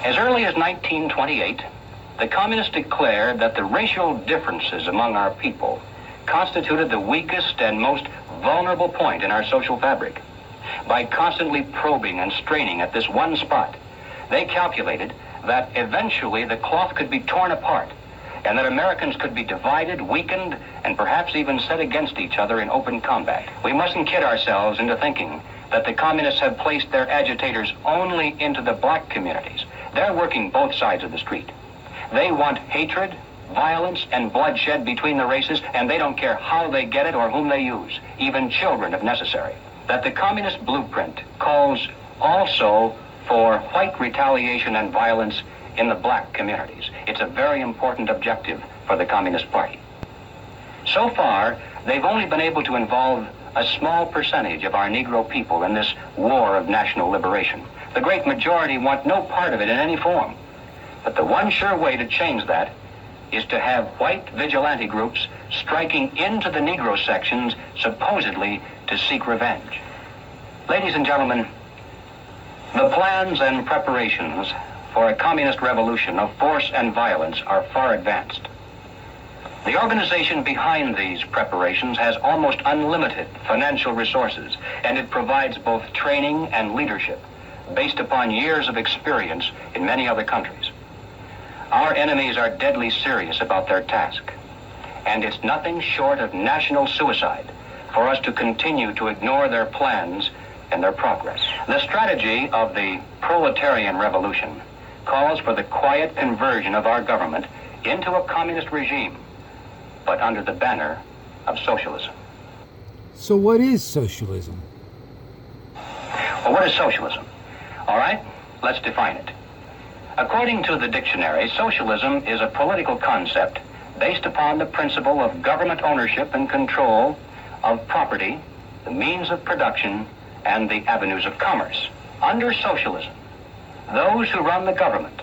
As early as 1928, the communists declared that the racial differences among our people constituted the weakest and most vulnerable point in our social fabric. By constantly probing and straining at this one spot, they calculated that eventually the cloth could be torn apart and that Americans could be divided, weakened, and perhaps even set against each other in open combat. We mustn't kid ourselves into thinking that the communists have placed their agitators only into the black communities. They're working both sides of the street. They want hatred, violence, and bloodshed between the races, and they don't care how they get it or whom they use, even children if necessary. That the communist blueprint calls also for white retaliation and violence in the black communities. It's a very important objective for the Communist Party. So far, they've only been able to involve a small percentage of our Negro people in this war of national liberation. The great majority want no part of it in any form. But the one sure way to change that is to have white vigilante groups striking into the Negro sections supposedly to seek revenge. Ladies and gentlemen, the plans and preparations for a communist revolution of force and violence are far advanced. The organization behind these preparations has almost unlimited financial resources, and it provides both training and leadership based upon years of experience in many other countries. Our enemies are deadly serious about their task, and it's nothing short of national suicide for us to continue to ignore their plans and their progress. The strategy of the proletarian revolution calls for the quiet conversion of our government into a communist regime, but under the banner of socialism. So what is socialism? Well, what is socialism? All right, let's define it. According to the dictionary, socialism is a political concept based upon the principle of government ownership and control of property, the means of production, and the avenues of commerce. Under socialism, those who run the government,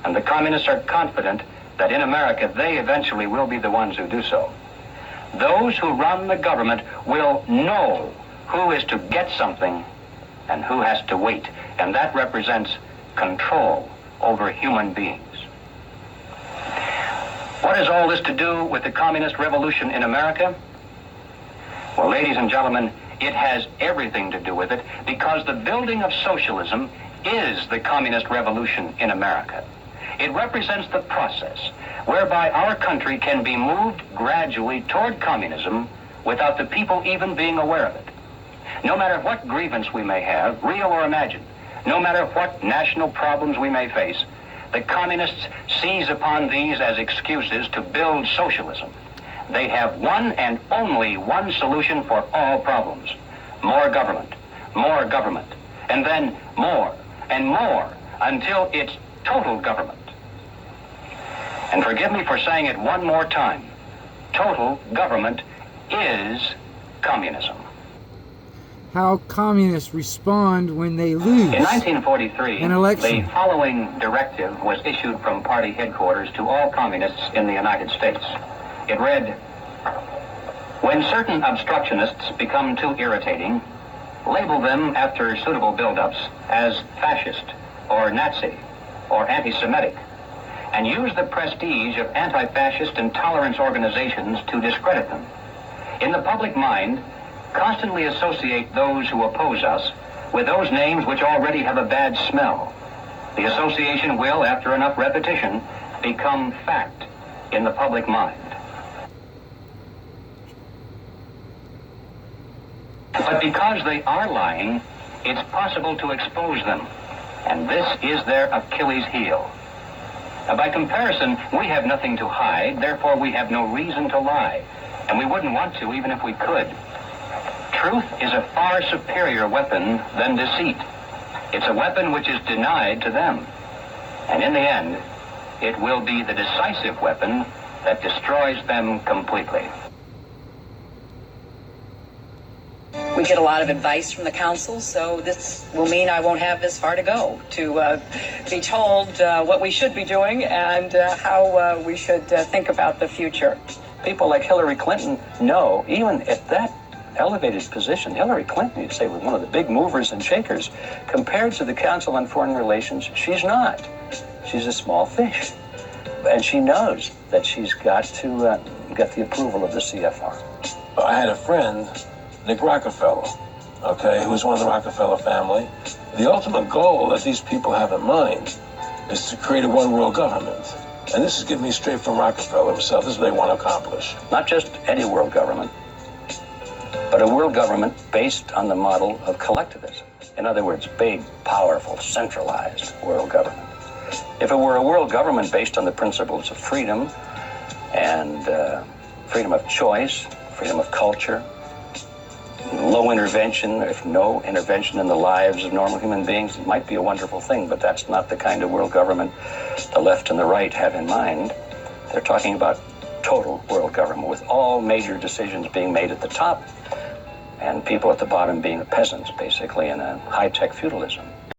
and the communists are confident that in America they eventually will be the ones who do so, those who run the government will know who is to get something and who has to wait, and that represents control over human beings. What has all this to do with the communist revolution in America? Well, ladies and gentlemen, it has everything to do with it, because the building of socialism is the communist revolution in America. It represents the process whereby our country can be moved gradually toward communism without the people even being aware of it. No matter what grievance we may have, real or imagined, no matter what national problems we may face, the communists seize upon these as excuses to build socialism. They have one and only one solution for all problems: more government, and then more and more until it's total government. And forgive me for saying it one more time, total government is communism. How communists respond when they lose. In 1943, an election. The following directive was issued from party headquarters to all communists in the United States. It read, "When certain obstructionists become too irritating, label them after suitable buildups as fascist or Nazi or anti-Semitic, and use the prestige of anti-fascist and tolerance organizations to discredit them. In the public mind, constantly associate those who oppose us with those names which already have a bad smell. The association will, after enough repetition, become fact in the public mind." But because they are lying, it's possible to expose them, and this is their Achilles heel. By comparison, we have nothing to hide, therefore we have no reason to lie, and we wouldn't want to even if we could. Truth is a far superior weapon than deceit. It's a weapon which is denied to them, and in the end, it will be the decisive weapon that destroys them completely. We get a lot of advice from the council, so this will mean I won't have this far to go to be told what we should be doing and how we should think about the future. People like Hillary Clinton know, even at elevated position. Hillary Clinton, you'd say, was one of the big movers and shakers. Compared to the Council on Foreign Relations, she's not. She's a small fish. And she knows that she's got to get the approval of the CFR. I had a friend, Nick Rockefeller, okay, who was one of the Rockefeller family. The ultimate goal that these people have in mind is to create a one world government. And this is giving me straight from Rockefeller himself. This is what they want to accomplish. Not just any world government, but a world government based on the model of collectivism. In other words, big, powerful, centralized world government. If it were a world government based on the principles of freedom and freedom of choice, freedom of culture, low intervention, if no intervention in the lives of normal human beings, it might be a wonderful thing, but that's not the kind of world government the left and the right have in mind. They're talking about total world government with all major decisions being made at the top and people at the bottom being peasants, basically, in a high-tech feudalism.